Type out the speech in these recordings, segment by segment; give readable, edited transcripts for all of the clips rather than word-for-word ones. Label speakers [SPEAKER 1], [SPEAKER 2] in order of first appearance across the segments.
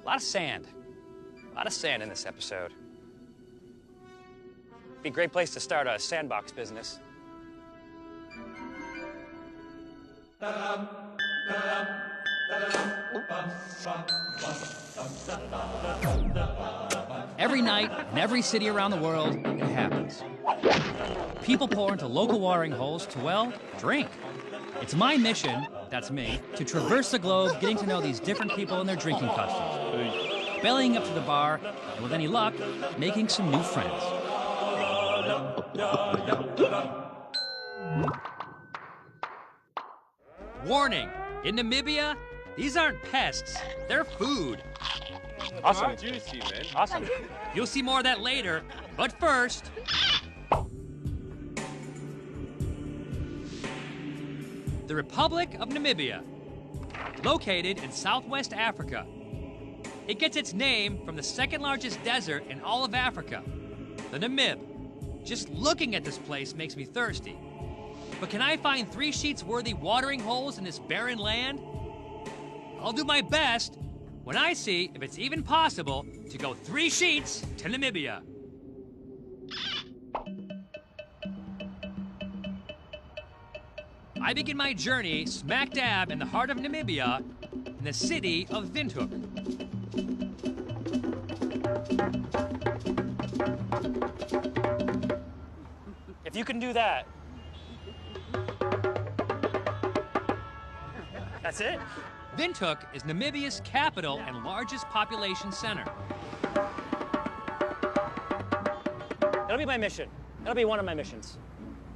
[SPEAKER 1] A lot of sand. A lot of sand in this episode. Be a great place to start a sandbox business.
[SPEAKER 2] Every night, in every city around the world, it happens. People pour into local watering holes to, well, drink. It's my mission, that's me, to traverse the globe, getting to know these different people and their drinking customs. Bellying up to the bar, and with any luck, making some new friends. Warning! In Namibia, these aren't pests, they're food.
[SPEAKER 1] Awesome.
[SPEAKER 3] Juicy, man.
[SPEAKER 1] Awesome.
[SPEAKER 2] You'll see more of that later, but first... The Republic of Namibia, located in southwest Africa. It gets its name from the second largest desert in all of Africa, the Namib. Just looking at this place makes me thirsty. But can I find 3 sheets worthy watering holes in this barren land? I'll do my best when I see if it's even possible to go 3 sheets to Namibia. I begin my journey smack dab in the heart of Namibia, in the city of Windhoek.
[SPEAKER 1] If you can do that. That's it?
[SPEAKER 2] Windhoek is Namibia's capital and largest population center.
[SPEAKER 1] That'll be my mission. That'll be one of my missions.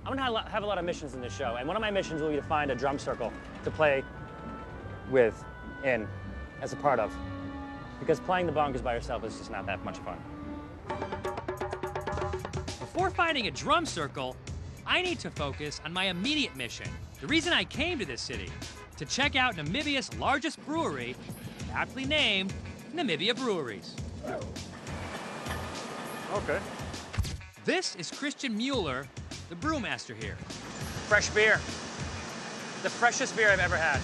[SPEAKER 1] I'm gonna have a lot of missions in this show, and one of my missions will be to find a drum circle to play with, as a part of. Because playing the bongos by yourself is just not that much fun.
[SPEAKER 2] Before finding a drum circle, I need to focus on my immediate mission. The reason I came to this city, to check out Namibia's largest brewery, aptly named Namibia Breweries.
[SPEAKER 3] Okay.
[SPEAKER 2] This is Christian Mueller, the brewmaster here.
[SPEAKER 1] Fresh beer. The freshest beer I've ever had.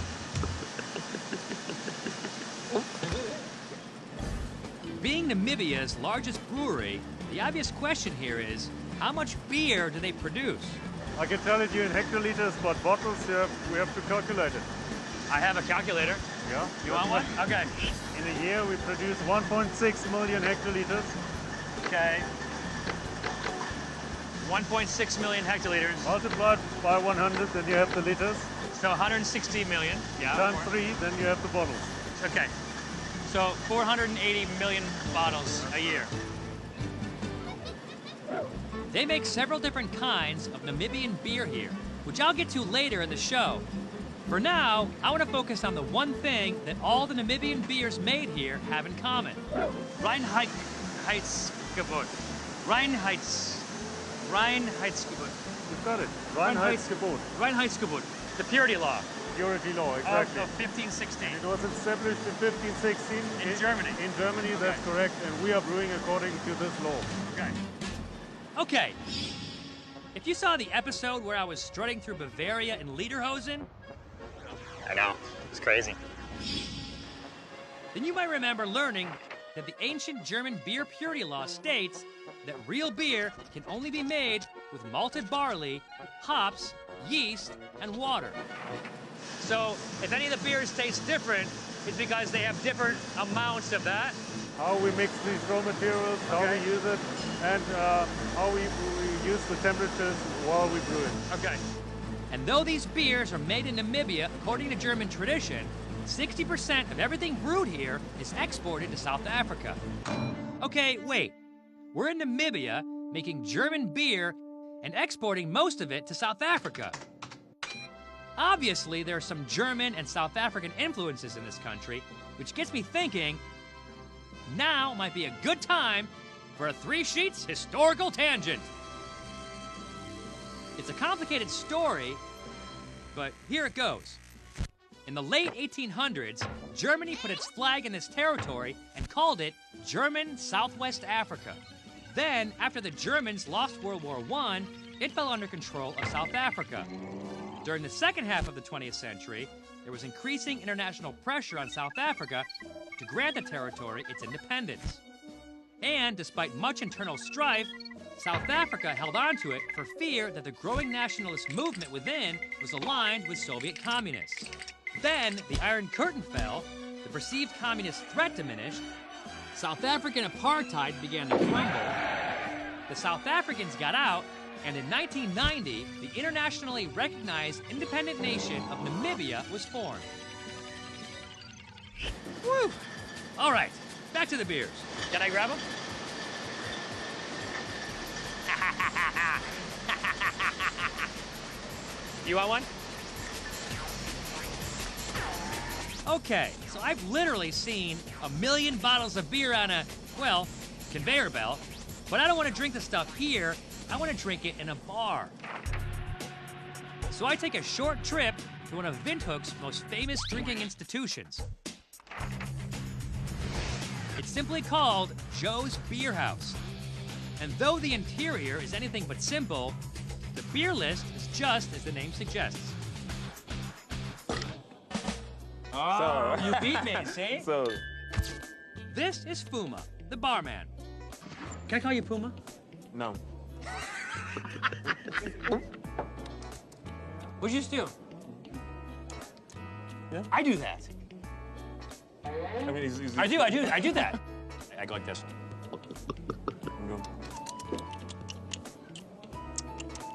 [SPEAKER 2] Being Namibia's largest brewery, the obvious question here is, how much beer do they produce?
[SPEAKER 3] I can tell it you in hectoliters, but bottles, we have to calculate it.
[SPEAKER 1] I have a calculator.
[SPEAKER 3] Yeah.
[SPEAKER 1] You want one? Okay.
[SPEAKER 3] In a year, we produce 1.6 million hectoliters.
[SPEAKER 1] Okay. 1.6 million hectoliters.
[SPEAKER 3] Multiplied by 100, then you have the liters.
[SPEAKER 1] So 160 million. Yeah.
[SPEAKER 3] Times 3, then you have the bottles.
[SPEAKER 1] Okay. So 480 million bottles a year.
[SPEAKER 2] They make several different kinds of Namibian beer here, which I'll get to later in the show. For now, I want to focus on the one thing that all the Namibian beers made here have in common.
[SPEAKER 1] Reinheitsgebot. Reinheitsgebot.
[SPEAKER 3] You've got it. Reinheitsgebot.
[SPEAKER 1] Reinheitsgebot. The purity law.
[SPEAKER 3] Purity law, exactly.
[SPEAKER 1] Of 1516.
[SPEAKER 3] It was established in 1516.
[SPEAKER 1] In Germany.
[SPEAKER 3] In Germany, that's correct. And we are brewing according to this law.
[SPEAKER 1] Okay.
[SPEAKER 2] Okay. If you saw the episode where I was strutting through Bavaria in Lederhosen,
[SPEAKER 1] I know. It's crazy.
[SPEAKER 2] then you might remember learning that the ancient German beer purity law states that real beer can only be made with malted barley, hops, yeast, and water.
[SPEAKER 1] So if any of the beers taste different, it's because they have different amounts of that.
[SPEAKER 3] How we mix these raw materials, how we use it, and how we use the temperatures while we brew it.
[SPEAKER 1] Okay.
[SPEAKER 2] And though these beers are made in Namibia according to German tradition, 60% of everything brewed here is exported to South Africa. Okay, wait. We're in Namibia making German beer and exporting most of it to South Africa. Obviously, there are some German and South African influences in this country, which gets me thinking, now might be a good time for a 3 Sheets historical tangent. It's a complicated story, but here it goes. In the late 1800s, Germany put its flag in this territory and called it German Southwest Africa. Then, after the Germans lost World War I, it fell under control of South Africa. During the second half of the 20th century, there was increasing international pressure on South Africa to grant the territory its independence. And despite much internal strife, South Africa held on to it for fear that the growing nationalist movement within was aligned with Soviet communists. Then, the Iron Curtain fell, the perceived communist threat diminished, South African apartheid began to crumble, the South Africans got out, and in 1990, the internationally recognized independent nation of Namibia was formed. Woo! All right, back to the beers.
[SPEAKER 1] Can I grab them? You want one?
[SPEAKER 2] Okay, so I've literally seen 1 million bottles of beer on a, well, conveyor belt, but I don't want to drink the stuff here. I want to drink it in a bar. So I take a short trip to one of Windhoek's most famous drinking institutions. It's simply called Joe's Beer House. And though the interior is anything but simple, the beer list is just as the name suggests.
[SPEAKER 1] Oh, you beat me, see?
[SPEAKER 3] So,
[SPEAKER 2] This is Fuma, the barman.
[SPEAKER 1] Can I call you Puma?
[SPEAKER 3] no.
[SPEAKER 1] What'd you just do?
[SPEAKER 3] Yeah.
[SPEAKER 1] I do that.
[SPEAKER 3] I mean, it's
[SPEAKER 1] I do that. I go like this.
[SPEAKER 3] Go.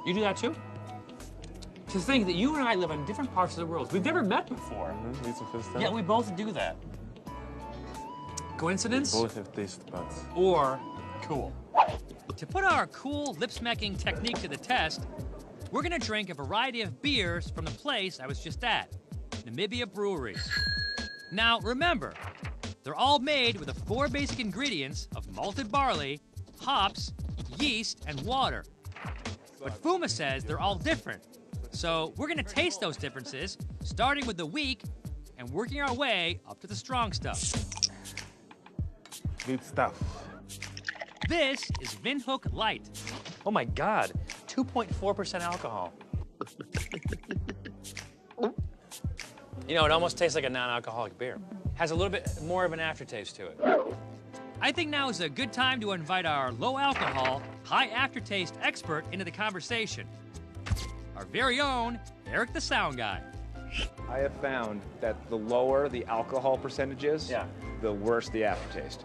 [SPEAKER 1] You do that too? To think that you and I live in different parts of the world. We've never met before.
[SPEAKER 3] It's the first time.
[SPEAKER 1] Yet we both do that. Coincidence?
[SPEAKER 3] Both have taste buds.
[SPEAKER 1] Or cool?
[SPEAKER 2] To put our cool lip-smacking technique to the test, we're gonna drink a variety of beers from the place I was just at, Namibia Breweries. Now, remember, they're all made with the 4 basic ingredients of malted barley, hops, yeast, and water. But Fuma says they're all different. So we're gonna taste those differences, starting with the weak and working our way up to the strong stuff.
[SPEAKER 3] Good stuff.
[SPEAKER 2] This is Windhoek Light.
[SPEAKER 1] Oh my God, 2.4% alcohol. You know, it almost tastes like a non-alcoholic beer. Has a little bit more of an aftertaste to it.
[SPEAKER 2] I think now is a good time to invite our low alcohol, high aftertaste expert into the conversation. Our very own Eric the Sound Guy.
[SPEAKER 4] I have found that the lower the alcohol percentage is,
[SPEAKER 1] Yeah.
[SPEAKER 4] the worse the aftertaste.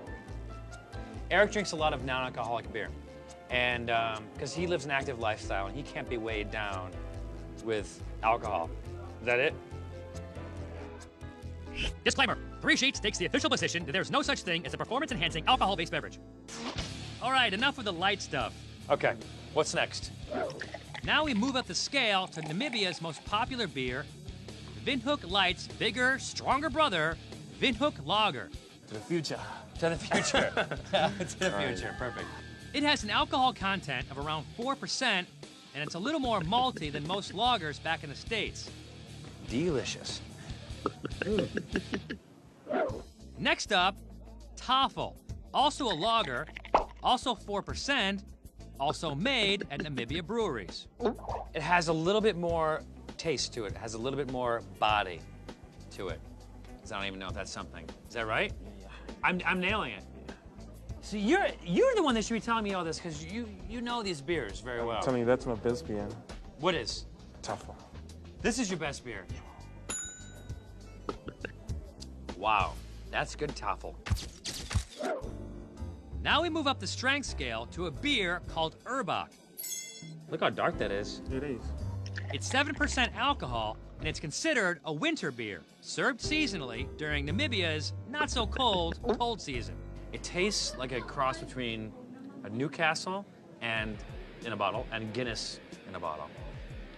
[SPEAKER 1] Eric drinks a lot of non-alcoholic beer. And because he lives an active lifestyle and he can't be weighed down with alcohol. Is that it?
[SPEAKER 2] Disclaimer, 3 Sheets takes the official position that there's no such thing as a performance-enhancing alcohol-based beverage. All right, enough with the light stuff.
[SPEAKER 1] Okay, what's next?
[SPEAKER 2] Now we move up the scale to Namibia's most popular beer, Windhoek Light's bigger, stronger brother, Windhoek Lager.
[SPEAKER 3] To the future.
[SPEAKER 1] To the future. To the future, perfect.
[SPEAKER 2] It has an alcohol content of around 4%, and it's a little more malty than most lagers back in the States.
[SPEAKER 1] Delicious.
[SPEAKER 2] Next up, Tafel, also a lager, also 4%, also made at Namibia breweries.
[SPEAKER 1] It has a little bit more taste to it. It has a little bit more body to it. 'Cause I don't even know if that's something. Is that right? Yeah. I'm nailing it. So you're the one that should be telling me all this because you know these beers very well.
[SPEAKER 3] Tell me, that's my best beer.
[SPEAKER 1] What is?
[SPEAKER 3] Tougher.
[SPEAKER 1] This is your best beer. Wow, that's good Tafel.
[SPEAKER 2] Now we move up the strength scale to a beer called Urbach.
[SPEAKER 1] Look how dark that is.
[SPEAKER 3] It is.
[SPEAKER 2] It's 7% alcohol, and it's considered a winter beer, served seasonally during Namibia's not-so-cold cold season.
[SPEAKER 1] It tastes like a cross between a Newcastle and in a bottle and Guinness in a bottle.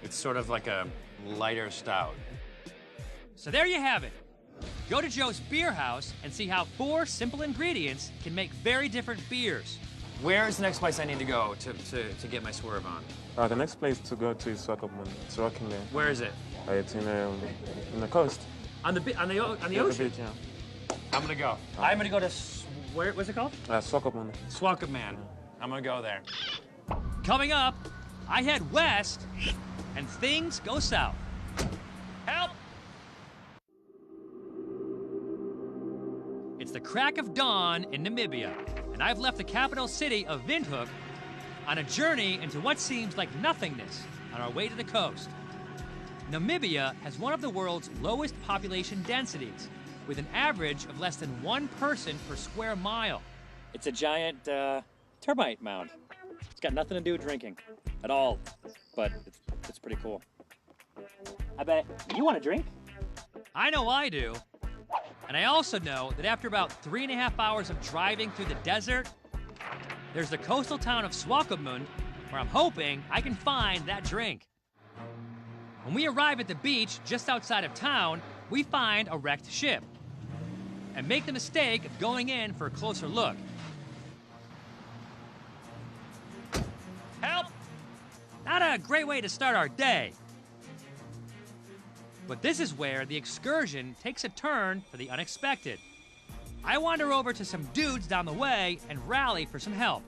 [SPEAKER 1] It's sort of like a lighter stout.
[SPEAKER 2] So there you have it. Go to Joe's Beer House and see how 4 simple ingredients can make very different beers.
[SPEAKER 1] Where's the next place I need to go to get my swerve on?
[SPEAKER 3] The next place to go to is Swakopmund. It's rocking there.
[SPEAKER 1] Where is it?
[SPEAKER 3] It's in the coast.
[SPEAKER 1] On the
[SPEAKER 3] Yeah,
[SPEAKER 1] ocean?
[SPEAKER 3] the beach, yeah.
[SPEAKER 1] I'm gonna go. I'm gonna go to what's it called?
[SPEAKER 3] Swakopmund.
[SPEAKER 1] Swakopmund. I'm gonna go there.
[SPEAKER 2] Coming up, I head west and things go south. Help! It's the crack of dawn in Namibia, and I've left the capital city of Windhoek on a journey into what seems like nothingness on our way to the coast. Namibia has one of the world's lowest population densities, with an average of less than 1 person per square mile.
[SPEAKER 1] It's a giant termite mound. It's got nothing to do with drinking at all, but it's pretty cool. I bet you want a drink?
[SPEAKER 2] I know I do. And I also know that after about 3.5 hours of driving through the desert, there's the coastal town of Swakopmund, where I'm hoping I can find that drink. When we arrive at the beach just outside of town, we find a wrecked ship and make the mistake of going in for a closer look. Help! Not a great way to start our day. But this is where the excursion takes a turn for the unexpected. I wander over to some dudes down the way and rally for some help.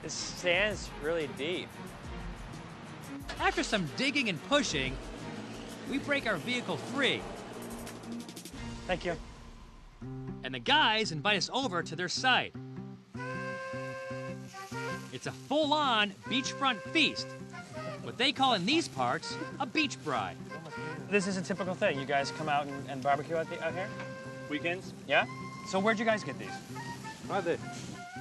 [SPEAKER 1] This sand's really deep.
[SPEAKER 2] After some digging and pushing, we break our vehicle free.
[SPEAKER 1] Thank you.
[SPEAKER 2] And the guys invite us over to their site. It's a full-on beachfront feast. What they call in these parts a beach bride.
[SPEAKER 1] This is a typical thing. You guys come out and barbecue out here?
[SPEAKER 3] Weekends?
[SPEAKER 1] Yeah? So where'd you guys get these?
[SPEAKER 3] Right there.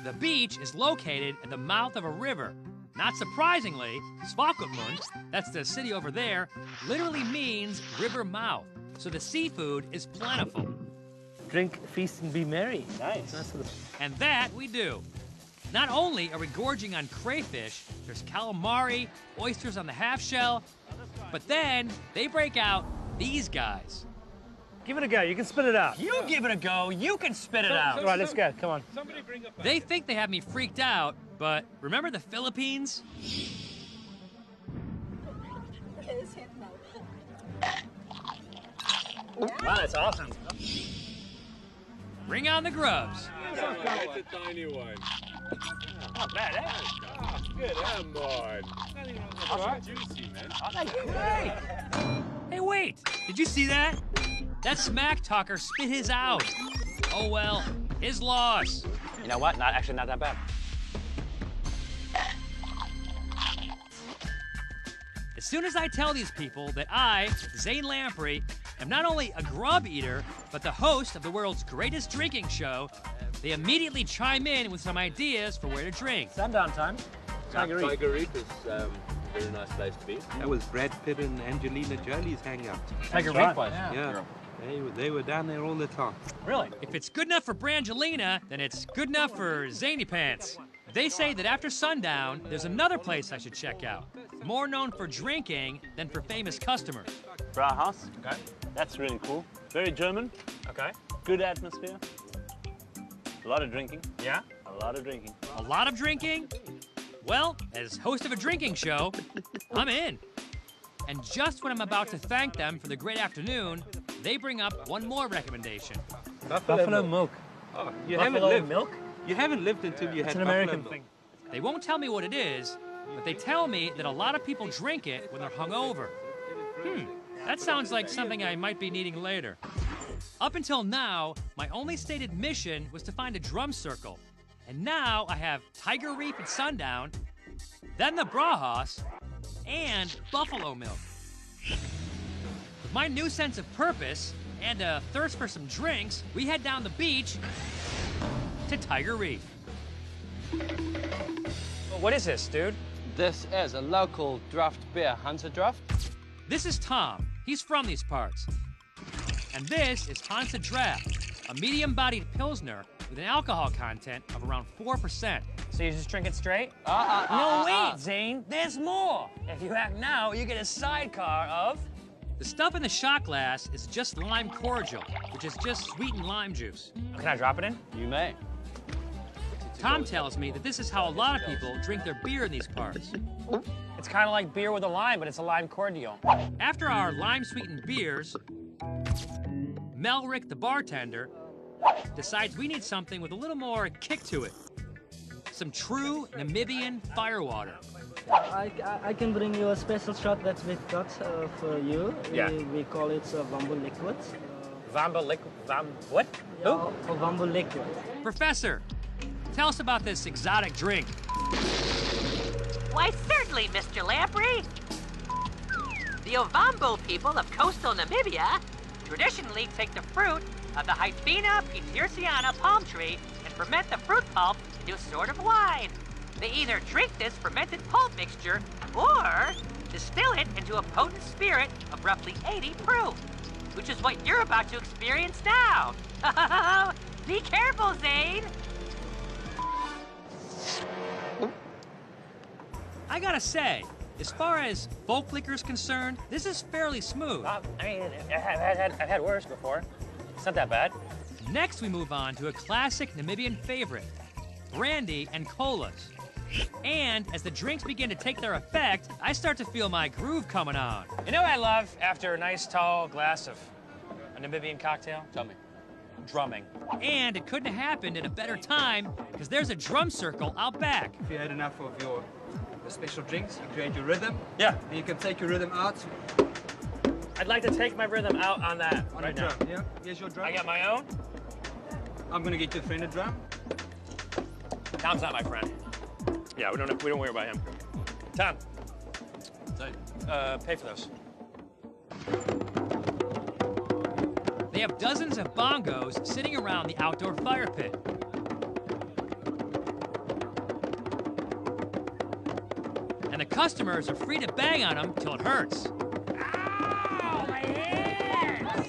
[SPEAKER 2] The beach is located at the mouth of a river. Not surprisingly, Swakopmund, that's the city over there, literally means river mouth. So the seafood is plentiful.
[SPEAKER 5] Drink, feast, and be merry.
[SPEAKER 1] Nice.
[SPEAKER 2] And that we do. Not only are we gorging on crayfish, there's calamari, oysters on the half shell, but then they break out these guys.
[SPEAKER 5] Give it a go. You can spit it out.
[SPEAKER 1] You give it a go. You can spit it out.
[SPEAKER 5] All right, let's go. Come on.
[SPEAKER 3] Somebody bring up
[SPEAKER 2] They think they have me freaked out, but remember the Philippines?
[SPEAKER 1] Wow, that's awesome.
[SPEAKER 2] Bring on the grubs.
[SPEAKER 3] It's a tiny one.
[SPEAKER 1] Not bad, eh?
[SPEAKER 3] Ah, good. Come on. It's not even juicy, man.
[SPEAKER 2] Hey, wait! Did you see that? That smack talker spit his out. Oh well, his loss.
[SPEAKER 1] You know what? Not that bad.
[SPEAKER 2] As soon as I tell these people that I, Zane Lamprey, am not only a grub eater, but the host of the world's greatest drinking show, they immediately chime in with some ideas for where to drink.
[SPEAKER 1] Sundown time.
[SPEAKER 6] Tiger Reef is a very nice place to be.
[SPEAKER 7] That was Brad Pitt and Angelina Jolie's hangout.
[SPEAKER 1] Tiger Reef was.
[SPEAKER 7] Yeah. They were down there all the time.
[SPEAKER 1] Really?
[SPEAKER 2] If it's good enough for Brangelina, then it's good enough for Zany Pants. They say that after sundown, there's another place I should check out, more known for drinking than for famous customers.
[SPEAKER 8] Brauhaus.
[SPEAKER 1] Okay.
[SPEAKER 8] That's really cool. Very German.
[SPEAKER 1] Okay.
[SPEAKER 8] Good atmosphere. A lot of drinking.
[SPEAKER 1] Yeah?
[SPEAKER 8] A lot of drinking.
[SPEAKER 2] A lot of drinking? Well, as host of a drinking show, I'm in. And just when I'm about to thank them for the great afternoon, they bring up one more recommendation.
[SPEAKER 5] Buffalo milk.
[SPEAKER 7] Oh, you
[SPEAKER 1] Buffalo
[SPEAKER 7] haven't lived.
[SPEAKER 1] milk?
[SPEAKER 7] You haven't lived until you had
[SPEAKER 5] It's an
[SPEAKER 7] buffalo
[SPEAKER 5] American
[SPEAKER 7] milk.
[SPEAKER 5] thing.
[SPEAKER 2] They won't tell me what it is, but they tell me that a lot of people drink it when they're hungover. That sounds like something I might be needing later. Up until now, my only stated mission was to find a drum circle. And now I have Tiger Reef at sundown, then the Brauhaus, and buffalo milk. With my new sense of purpose and a thirst for some drinks, we head down the beach to Tiger Reef.
[SPEAKER 1] What is this, dude?
[SPEAKER 6] This is a local draft beer, Hansa Draft.
[SPEAKER 2] This is Tom. He's from these parts. And this is Hansa Draft, a medium-bodied Pilsner with an alcohol content of around 4%.
[SPEAKER 1] So you just drink it straight? No, wait, Zane. There's more. If you act now, you get a sidecar of...
[SPEAKER 2] The stuff in the shot glass is just lime cordial, which is just sweetened lime juice.
[SPEAKER 1] Can I drop it in?
[SPEAKER 6] You may.
[SPEAKER 2] Tom tells me that this is how a lot of people drink their beer in these parts.
[SPEAKER 1] It's kind of like beer with a lime, but it's a lime cordial.
[SPEAKER 2] After our lime-sweetened beers, Melrick, the bartender, decides we need something with a little more kick to it. Some true Namibian firewater.
[SPEAKER 9] I can bring you a special shot that we've got for you.
[SPEAKER 1] Yeah.
[SPEAKER 9] We call it Bamboo Liquids.
[SPEAKER 1] What? Who?
[SPEAKER 9] Ovambo liquor.
[SPEAKER 2] Professor, tell us about this exotic drink.
[SPEAKER 10] Why, certainly, Mr. Lamprey. The Ovambo people of coastal Namibia traditionally take the fruit of the Hyphena petersiana palm tree and ferment the fruit pulp into a sort of wine. They either drink this fermented pulp mixture or distill it into a potent spirit of roughly 80 proof, which is what you're about to experience now. Be careful, Zane.
[SPEAKER 2] I gotta say, as far as folk liquor is concerned, this is fairly smooth.
[SPEAKER 1] I mean, I've had worse before. It's not that bad.
[SPEAKER 2] Next, we move on to a classic Namibian favorite, brandy and colas. And as the drinks begin to take their effect, I start to feel my groove coming on.
[SPEAKER 1] You know what I love after a nice tall glass of a Namibian cocktail?
[SPEAKER 6] Tell me.
[SPEAKER 1] Drumming.
[SPEAKER 2] And it couldn't have happened at a better time, because there's a drum circle out back.
[SPEAKER 11] If you had enough of your special drinks, you create your rhythm.
[SPEAKER 1] Yeah.
[SPEAKER 11] And you can take your rhythm out
[SPEAKER 1] I'd like to take my rhythm out on that
[SPEAKER 11] on
[SPEAKER 1] right
[SPEAKER 11] the
[SPEAKER 1] now.
[SPEAKER 11] drum. Yeah, here's your drum.
[SPEAKER 1] I got my own.
[SPEAKER 11] I'm gonna get your friend a drum.
[SPEAKER 1] Tom's not my friend. Yeah, we don't worry about him. Tom. Pay for those.
[SPEAKER 2] They have dozens of bongos sitting around the outdoor fire pit. And the customers are free to bang on them till it hurts.
[SPEAKER 1] Ow, my hands!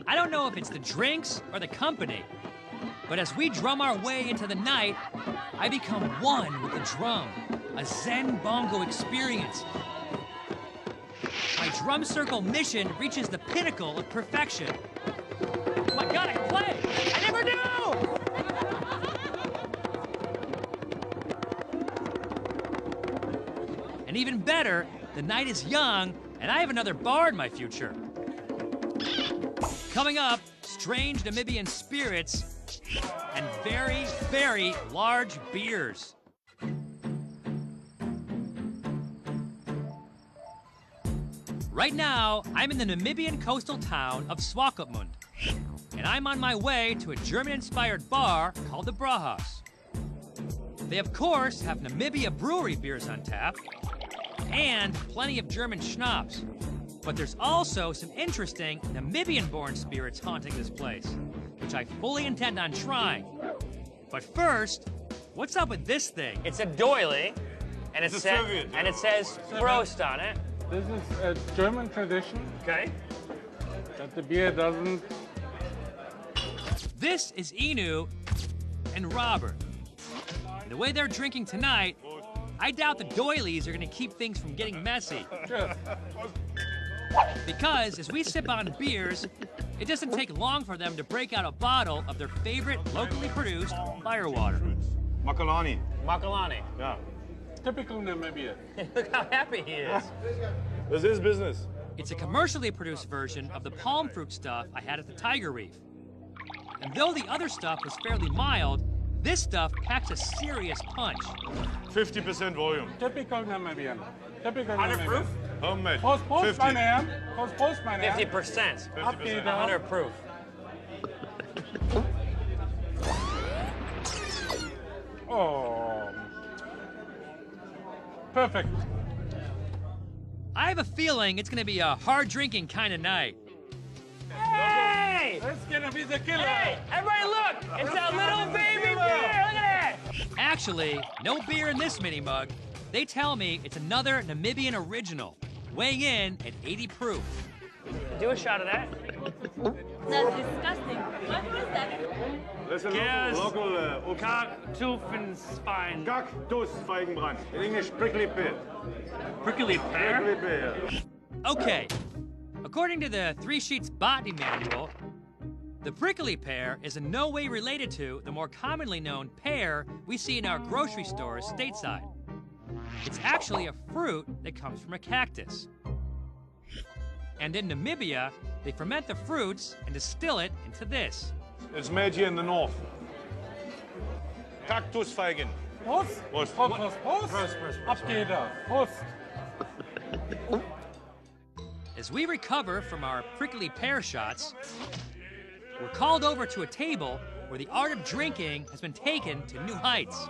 [SPEAKER 2] I don't know if it's the drinks or the company, but as we drum our way into the night, I become one with the drum, a Zen bongo experience. My drum circle mission reaches the pinnacle of perfection.
[SPEAKER 1] Oh my God, I can play! I never do!
[SPEAKER 2] And even better, the night is young, and I have another bar in my future. Coming up, strange Namibian spirits and very, very large beers. Right now, I'm in the Namibian coastal town of Swakopmund, and I'm on my way to a German-inspired bar called the Brauhaus. They, of course, have Namibia brewery beers on tap, and plenty of German schnapps. But there's also some interesting Namibian-born spirits haunting this place, which I fully intend on trying. But first, what's up with this thing?
[SPEAKER 1] It's a doily, and it says Prost on it.
[SPEAKER 3] This is a German tradition
[SPEAKER 1] Okay.
[SPEAKER 3] that the beer doesn't.
[SPEAKER 2] This is Inu and Robert. The way they're drinking tonight, I doubt the doilies are gonna keep things from getting messy. Because as we sip on beers, it doesn't take long for them to break out a bottle of their favorite locally produced firewater.
[SPEAKER 3] Makalani.
[SPEAKER 1] Makalani.
[SPEAKER 3] Yeah. Typical Namibia.
[SPEAKER 1] Look how happy he is.
[SPEAKER 3] This is business.
[SPEAKER 2] It's a commercially produced version of the palm fruit stuff I had at the Tiger Reef. And though the other stuff was fairly mild, this stuff packs a serious punch.
[SPEAKER 3] 50% volume. Typical Namibian. Typical
[SPEAKER 1] 100
[SPEAKER 3] Namibian.
[SPEAKER 1] proof?
[SPEAKER 3] Homemade. Post my name. Post my name.
[SPEAKER 1] 50%.
[SPEAKER 3] 50%.
[SPEAKER 1] 100 proof.
[SPEAKER 3] Oh. Perfect.
[SPEAKER 2] I have a feeling it's gonna be a hard drinking kind of night.
[SPEAKER 1] Hey!
[SPEAKER 3] That's gonna be the killer.
[SPEAKER 1] Hey! Everybody look! It's a little baby beer! Look at that!
[SPEAKER 2] Actually, no beer in this mini mug. They tell me it's another Namibian original, weighing in at 80 proof.
[SPEAKER 1] Do a shot of that.
[SPEAKER 12] That's disgusting. What is that?
[SPEAKER 3] That's a
[SPEAKER 1] Yes.
[SPEAKER 3] local
[SPEAKER 1] Kartoffelspine.
[SPEAKER 3] Cactusfeigenbrand. In English, prickly pear.
[SPEAKER 1] Prickly pear?
[SPEAKER 3] Prickly pear.
[SPEAKER 2] Okay, according to the 3 Sheets Botany Manual, the prickly pear is in no way related to the more commonly known pear we see in our grocery stores stateside. It's actually a fruit that comes from a cactus. And in Namibia, they ferment the fruits and distill it into this.
[SPEAKER 3] It's made here in the north. Cactusfeigen.
[SPEAKER 13] Prost.
[SPEAKER 3] Prost.
[SPEAKER 13] Prost. Prost. Prost. Ab geht er. Prost.
[SPEAKER 2] As we recover from our prickly pear shots, we're called over to a table where the art of drinking has been taken to new heights.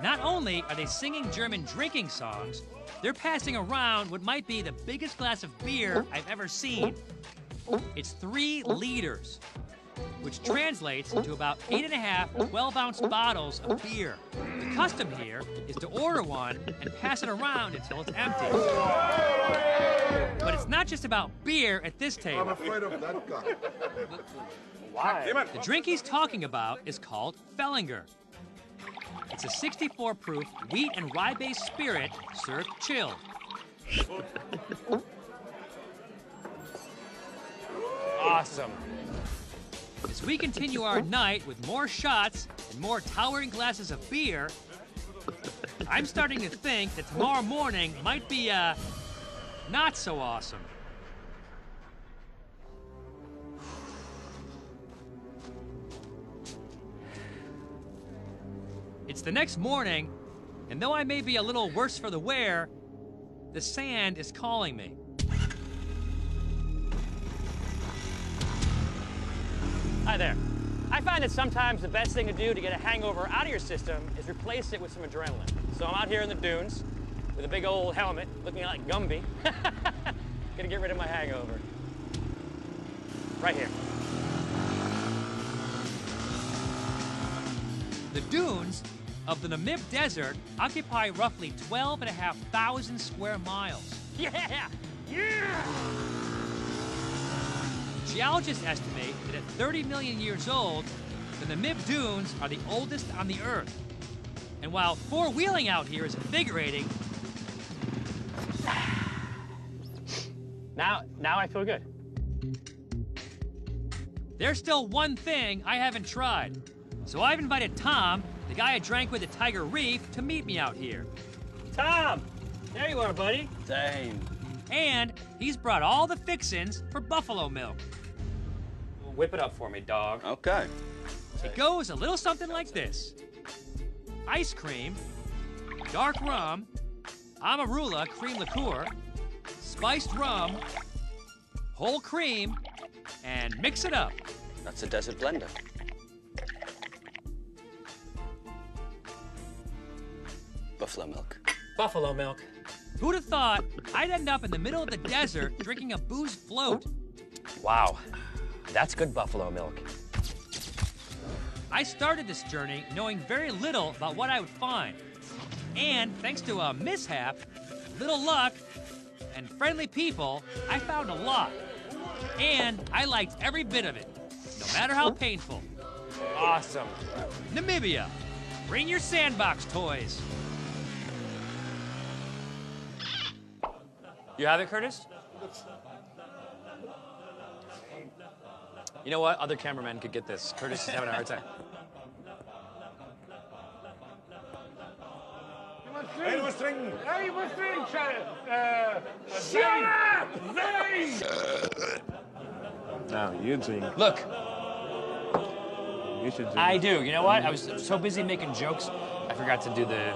[SPEAKER 2] Not only are they singing German drinking songs, they're passing around what might be the biggest glass of beer I've ever seen. It's 3 liters, which translates to about 8.5 12-ounce bottles of beer. The custom here is to order one and pass it around until it's empty. But it's not just about beer at this table.
[SPEAKER 13] I'm afraid of that guy.
[SPEAKER 1] Why?
[SPEAKER 2] The drink he's talking about is called Fellinger. It's a 64 proof wheat and rye-based spirit served chilled.
[SPEAKER 1] Awesome.
[SPEAKER 2] As we continue our night with more shots and more towering glasses of beer, I'm starting to think that tomorrow morning might be, not so awesome. It's the next morning, and though I may be a little worse for the wear, the sand is calling me.
[SPEAKER 1] Hi there. I find that sometimes the best thing to do to get a hangover out of your system is replace it with some adrenaline. So I'm out here in the dunes with a big old helmet, looking like Gumby. Gonna get rid of my hangover. Right here.
[SPEAKER 2] The dunes of the Namib Desert occupy roughly 12,500 square miles.
[SPEAKER 1] Yeah! Yeah!
[SPEAKER 2] Geologists estimate that at 30 million years old, the Namib Dunes are the oldest on the Earth. And while four-wheeling out here is invigorating,
[SPEAKER 1] Now I feel good.
[SPEAKER 2] there's still one thing I haven't tried. So I've invited Tom, the guy I drank with at Tiger Reef, to meet me out here.
[SPEAKER 1] Tom! There you are, buddy.
[SPEAKER 6] Dang.
[SPEAKER 2] And he's brought all the fixins for buffalo milk.
[SPEAKER 1] Whip it up for me, dog.
[SPEAKER 6] Okay.
[SPEAKER 2] It goes a little something like this. Ice cream, dark rum, Amarula cream liqueur, spiced rum, whole cream, and mix it up.
[SPEAKER 6] That's a desert blender. Buffalo milk.
[SPEAKER 1] Buffalo milk.
[SPEAKER 2] Who'd have thought I'd end up in the middle of the desert drinking a booze float?
[SPEAKER 1] Wow. That's good buffalo milk.
[SPEAKER 2] I started this journey knowing very little about what I would find. And thanks to a mishap, little luck, and friendly people, I found a lot. And I liked every bit of it, no matter how painful.
[SPEAKER 1] Awesome.
[SPEAKER 2] Namibia, bring your sandbox toys.
[SPEAKER 1] You have it, Curtis? You know what? Other cameramen could get this. Curtis is having a hard time.
[SPEAKER 13] Hey, was trinken.
[SPEAKER 3] Hey, was trinken, Shut up! Zane!
[SPEAKER 4] No, you drink.
[SPEAKER 1] Look,
[SPEAKER 4] You should drink.
[SPEAKER 1] I do. You know what? I was so busy making jokes, I forgot to do the...